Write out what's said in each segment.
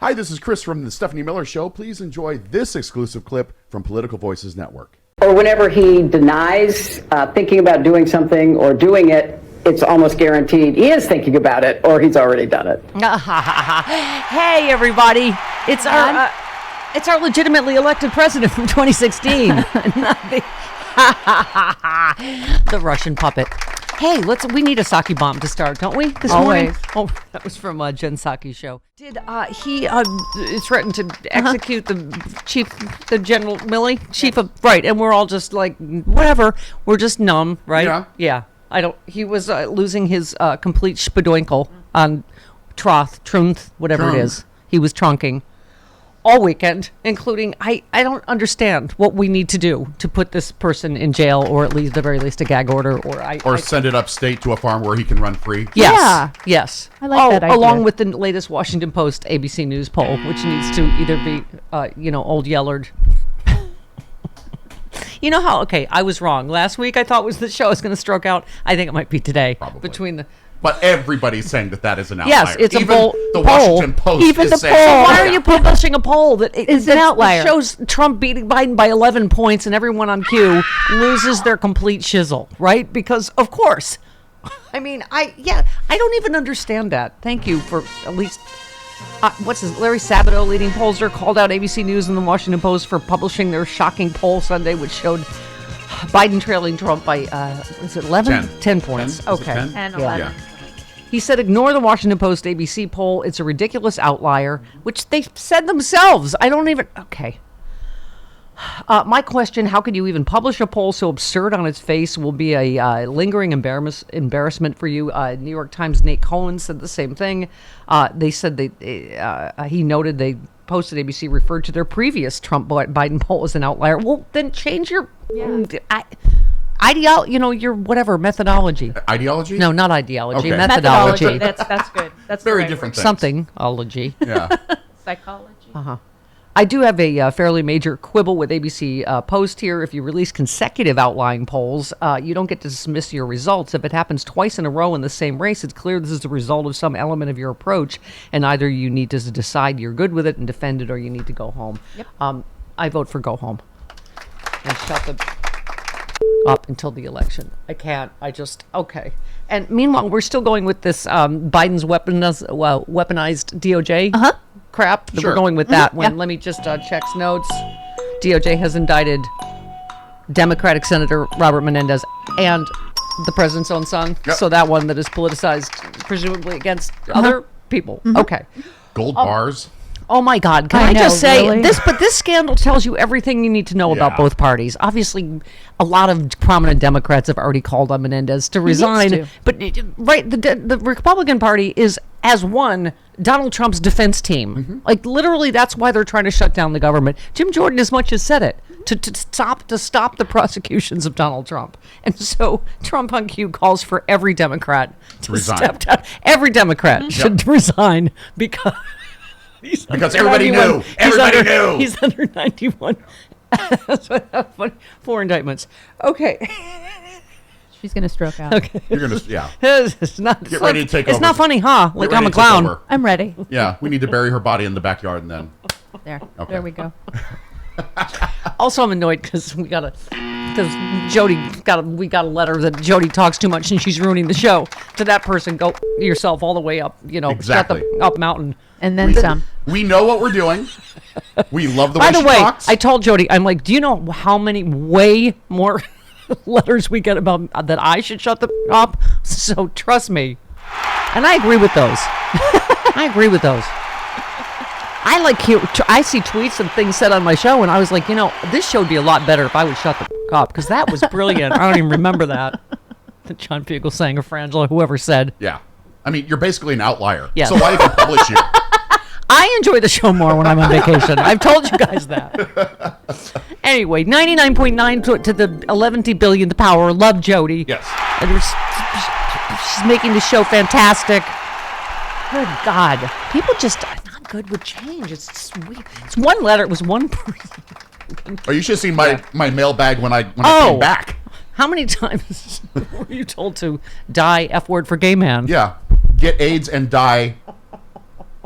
Hi, this is Chris from the Stephanie Miller Show. Please enjoy this exclusive clip from Political Voices Network. Or whenever he denies thinking about doing something or doing it, it's almost guaranteed he is thinking about it or he's already done it. Hey, everybody. It's our legitimately elected president from 2016. The Russian puppet. Hey, we need a sake bomb to start, don't we? This morning? Oh, that was from Jen Psaki's show. Did he threatened to execute the General Milley, chief of, right? And we're all just like, whatever. We're just numb, right? Yeah. He was losing his complete spadoinkle on Truth, whatever it is. He was trunking all weekend, including, I don't understand what we need to do to put this person in jail, or at least the very least a gag order, or send it upstate to a farm where he can run free. Yes, yeah. Yes. I like that idea. Along with the latest Washington Post ABC News poll, which needs to either be, old Yellard. You know how? Okay, I was wrong. Last week I thought was the show was going to stroke out. I think it might be today. Probably. But everybody's saying that is an outlier. Yes, it's even a poll. The Washington Post even is the poll. saying. Why are you publishing a poll that is an outlier? Shows Trump beating Biden by 11 points, and everyone on cue loses their complete shizzle, right? Because of course. I mean, I don't even understand that. Thank you for at least. Larry Sabato, leading pollster, called out ABC News and the Washington Post for publishing their shocking poll Sunday, which showed Biden trailing Trump by, is it 11? 10 points. 10? Okay. 10, 11. Yeah. He said, ignore the Washington Post ABC poll. It's a ridiculous outlier, which they said themselves. Okay. My question, how could you even publish a poll so absurd on its face, will be a lingering embarrassment for you. New York Times' Nate Cohen said the same thing. They said he noted they posted ABC referred to their previous Trump-Biden poll as an outlier. Well, then change your your whatever methodology. Ideology? No, not ideology. Okay. Methodology. That's good. That's very the right different word. things. Something-ology. Yeah. Psychology. I do have a fairly major quibble with ABC Post here. If you release consecutive outlying polls, you don't get to dismiss your results. If it happens twice in a row in the same race, it's clear this is the result of some element of your approach, and either you need to decide you're good with it and defend it, or you need to go home. Yep. I vote for go home and shut the up until the election. I can't. Okay. And meanwhile, we're still going with this Biden's weaponized DOJ crap. Sure. We're going with that one. Let me just check notes. DOJ has indicted Democratic Senator Robert Menendez and the president's own son. Yep. So that one that is politicized, presumably against other people. Okay. Gold bars. Oh my God! Can I just say really? this? But this scandal tells you everything you need to know about both parties. Obviously, a lot of prominent Democrats have already called on Menendez to resign. But the Republican Party is, as one, Donald Trump's defense team. Mm-hmm. Like literally, that's why they're trying to shut down the government. Jim Jordan as much as said it to stop the prosecutions of Donald Trump. And so Trump on cue calls for every Democrat to resign. Step down. Every Democrat should resign because. Because everybody knew. Everybody knew. He's under 91. That's what funny. 4 indictments. Okay. She's going to stroke out. Okay. You're going to, yeah. It's not, Get ready to take over. It's not funny, huh? Like I'm a clown. I'm ready. Yeah, we need to bury her body in the backyard and then. There. Okay. There we go. Also, I'm annoyed because we got a letter that Jody talks too much and she's ruining the show. To that person, go yourself all the way up, exactly. Shut the up mountain. And then some. We know what we're doing. We love the way she talks. I told Jody, I'm like, do you know how many way more letters we get about that I should shut the up? So trust me. And I agree with those. I see tweets and things said on my show, and I was like, this show would be a lot better if I would shut the up, because that was brilliant. I don't even remember that. That John Fugelsang or Frangela, whoever said. Yeah. I mean, you're basically an outlier. Yes. So why even publish you? I enjoy the show more when I'm on vacation. I've told you guys that. Anyway, 99.9 to the 11th billionth power. Love Jody. Yes. And she's making the show fantastic. Good God. People just are not good with change. It's one letter. It was one person. Oh, you should have seen my mailbag when I came back. How many times were you told to die F word for gay man? Yeah. Get AIDS and die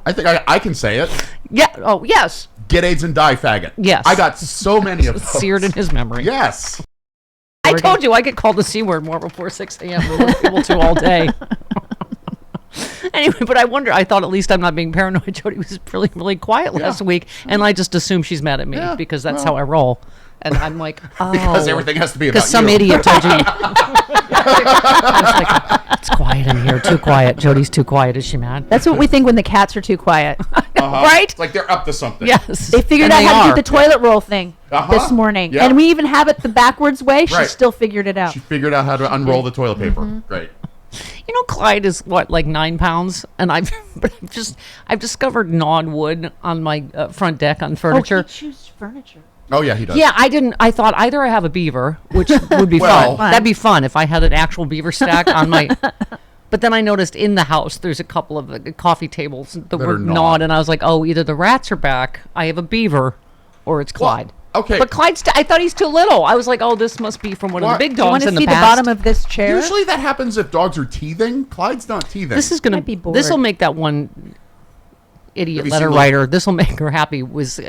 I think I can say it. Yeah. Oh, yes. Get AIDS and die, faggot. Yes. I got so many of those. Seared in his memory. Yes. I told you I get called the C word more before 6 a.m. We're able to all day. Anyway, but I thought at least I'm not being paranoid. Jody was really, really quiet last week, and I just assumed she's mad at me because that's how I roll. And I'm like, oh. Because everything has to be about you. Because some idiot told you. I was like, it's quiet in here. Too quiet. Jody's too quiet. Is she mad? That's what we think when the cats are too quiet. Right? It's like they're up to something. Yes. They figured And out they how to are. do the toilet roll thing this morning. Yeah. And we even have it the backwards way. She Right. still figured it out. She figured out how to unroll the toilet paper. Great. You know, Clyde is what, like 9 pounds, and I've discovered gnawed wood on my front deck on furniture. Oh, he chews furniture. Oh, yeah, he does. Yeah, I thought either I have a beaver, which would be Well- fun. That'd be fun if I had an actual beaver stack on my. But then I noticed in the house there's a couple of coffee tables that were are gnawed. gnawed, and I was like, oh, either the rats are back, I have a beaver, or it's Clyde. okay. But Clyde's. I thought he's too little. I was like, oh, this must be from one of What? the big Do you want dogs to in the see the past. bottom of this chair? Usually that happens if dogs are teething. Clyde's not teething. This is gonna. Might be bored. This will make that one idiot Have you letter seen writer. This will make her happy. Was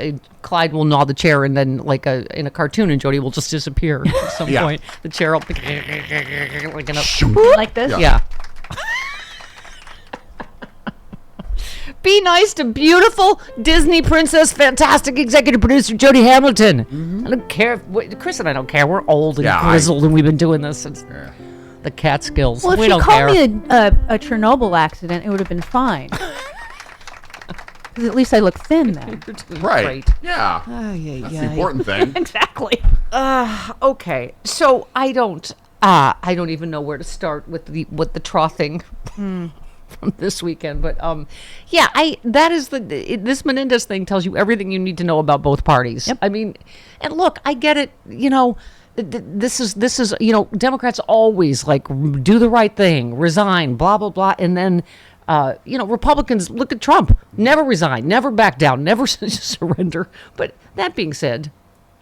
Clyde will gnaw the chair, and then like in a cartoon, and Jody will just disappear at some Yeah. point. The chair will like in a, like this? yeah. Be nice to beautiful Disney princess, fantastic executive producer Jody Hamilton. I don't care. Chris and I don't care. We're old and Yeah, grizzled, and we've been doing this since the cat skills. Well, if we she don't called care. me a Chernobyl accident, it would have been fine. 'Cause at least I look thin then. right. Great. Yeah. That's the important thing. Exactly. Okay, so I don't even know where to start with the troughing from this weekend, but that is this Menendez thing tells you everything you need to know about both parties. Yep. I mean, and look, I get it. You know, this is Democrats always like do the right thing, resign, blah blah blah, and then. Republicans look at Trump. Never resign, never back down, never surrender. But that being said,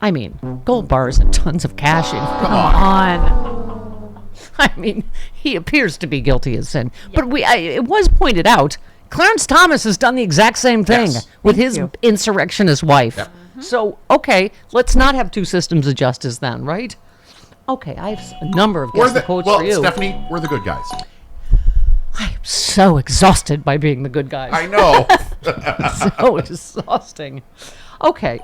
I mean, gold bars and tons of cash in. Come on. I mean, he appears to be guilty of sin. But it was pointed out, Clarence Thomas has done the exact same thing Yes. with his insurrectionist wife. Yep. So, okay, let's not have two systems of justice then, right? Okay, I have a number of guest quotes for you. Stephanie, we're the good guys. I'm so exhausted by being the good guy. I know. So exhausting. Okay.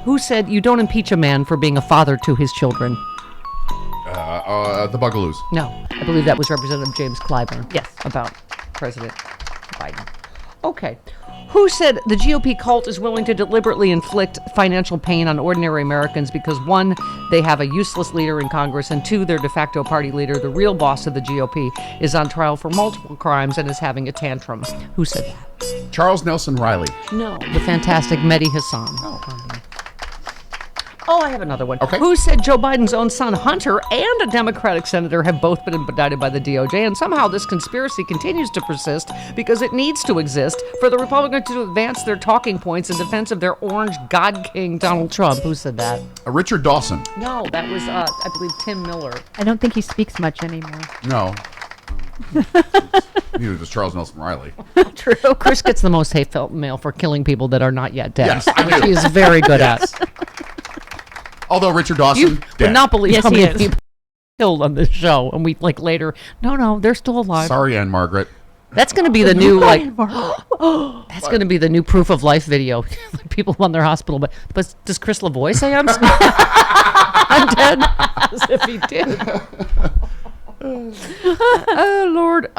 Who said you don't impeach a man for being a father to his children? The Bugaloos. No, I believe that was Representative James Clyburn. Yes. About President Biden. Okay. Who said the GOP cult is willing to deliberately inflict financial pain on ordinary Americans because, one, they have a useless leader in Congress, and two, their de facto party leader, the real boss of the GOP, is on trial for multiple crimes and is having a tantrum? Who said that? Charles Nelson Riley. No, the fantastic Mehdi Hassan. Oh, I have another one. Okay. Who said Joe Biden's own son, Hunter, and a Democratic senator have both been indicted by the DOJ, and somehow this conspiracy continues to persist because it needs to exist for the Republicans to advance their talking points in defense of their orange god king, Donald Trump. Who said that? Richard Dawson. No, that was, I believe, Tim Miller. I don't think he speaks much anymore. No. Neither does Charles Nelson Riley. True. Chris gets the most hate mail for killing people that are not yet dead. Yes, I do. Which he is very good at. Although Richard Dawson, You dead. would not believe Yes, how he many is. people killed on this show, and we later. No, they're still alive. Sorry, Anne Margaret. That's going to be the new That's going to be the new proof of life video. Like people on their hospital, but does Chris Lavoie say I'm I'm dead? As if he did. Oh Lord.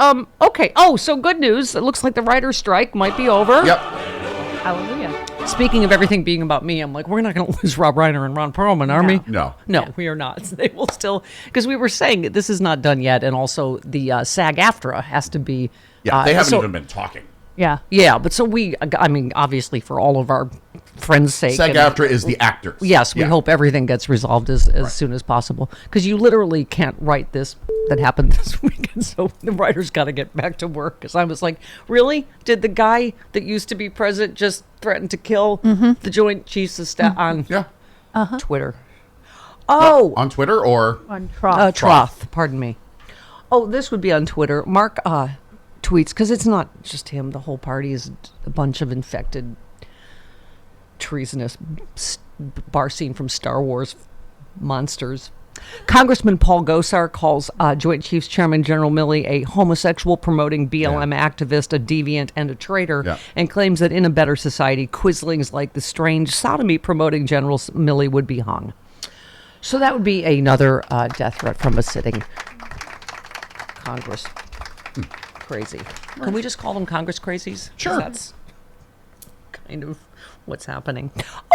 Okay. Oh, so good news. It looks like the writer's strike might be over. Yep. Hallelujah. Speaking of everything being about me, I'm like, we're not going to lose Rob Reiner and Ron Perlman, are we? No. No, we are not. They will still, because we were saying that this is not done yet, and also the SAG-AFTRA has to be. Yeah, they haven't so- even been talking. Yeah. Yeah, but so I mean, obviously for all of our friends' sake. and- SAG-AFTRA is the actors. Yes, we Yeah. hope everything gets resolved as soon as possible. Because you literally can't write this that happened this weekend. So the writer's got to get back to work. Because I was like, really? Did the guy that used to be president just threaten to kill the Joint Chiefs of Staff on Yeah. Twitter? Oh, On Twitter or... On Troth. Troth, pardon me. Oh, this would be on Twitter. Mark tweets, because it's not just him. The whole party is a bunch of infected, treasonous bar scene from Star Wars monsters. Congressman Paul Gosar calls Joint Chiefs Chairman General Milley a homosexual promoting BLM activist, a deviant, and a traitor, and claims that in a better society, quislings like the strange sodomy promoting General Milley would be hung. So that would be another death threat from a sitting Congress. Crazy. Can we just call them Congress crazies? Sure. That's kind of what's happening.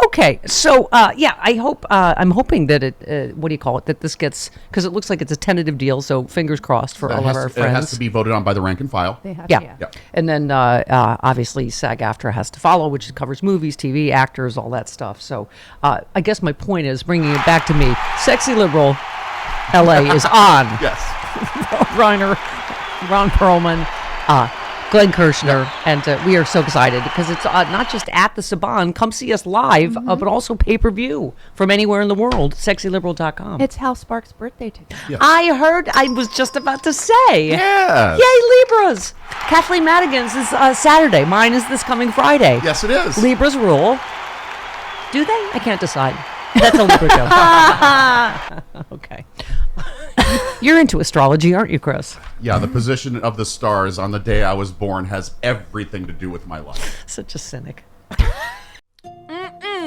Okay, so I'm hoping that that this gets, because it looks like it's a tentative deal, so fingers crossed for all of our friends. It has to be voted on by the rank and file. They have Yeah. to, And then obviously SAG-AFTRA has to follow, which covers movies, TV, actors, all that stuff. So I guess my point is, bringing it back to me, Sexy Liberal LA is on. Yes. Ron Perlman, Glenn Kirschner, and we are so excited because it's not just at the Saban. Come see us live, but also pay-per-view from anywhere in the world, sexyliberal.com. It's Hal Sparks' birthday today. Yeah. I heard, I was just about to say. Yes. Yay, Libras! Kathleen Madigan's is Saturday. Mine is this coming Friday. Yes, it is. Libras rule. Do they? I can't decide. That's a Libra joke. Okay. You're into astrology, aren't you, Chris? Yeah, the position of the stars on the day I was born has everything to do with my life. Such a cynic.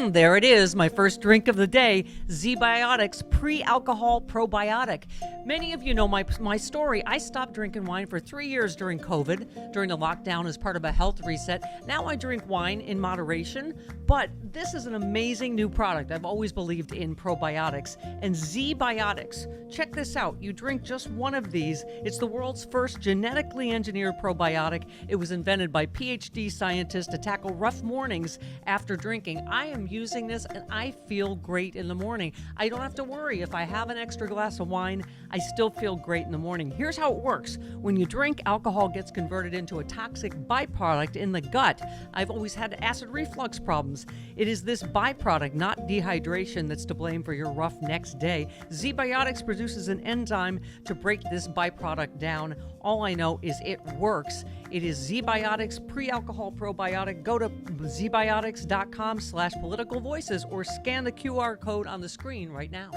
There it is, my first drink of the day, Z-Biotics Pre-Alcohol Probiotic. Many of you know my story. I stopped drinking wine for 3 years during COVID, during the lockdown as part of a health reset. Now I drink wine in moderation, but this is an amazing new product. I've always believed in probiotics. And Z-Biotics, check this out. You drink just one of these. It's the world's first genetically engineered probiotic. It was invented by PhD scientists to tackle rough mornings after drinking. I am using this and I feel great in the morning. I don't have to worry if I have an extra glass of wine, I still feel great in the morning. Here's how it works. When you drink, alcohol gets converted into a toxic byproduct in the gut. I've always had acid reflux problems. It is this byproduct, not dehydration, that's to blame for your rough next day. Z-Biotics produces an enzyme to break this byproduct down. All I know is it works. It is Z-Biotics Pre-Alcohol Probiotic. Go to zbiotics.com/politicalvoices or scan the QR code on the screen right now.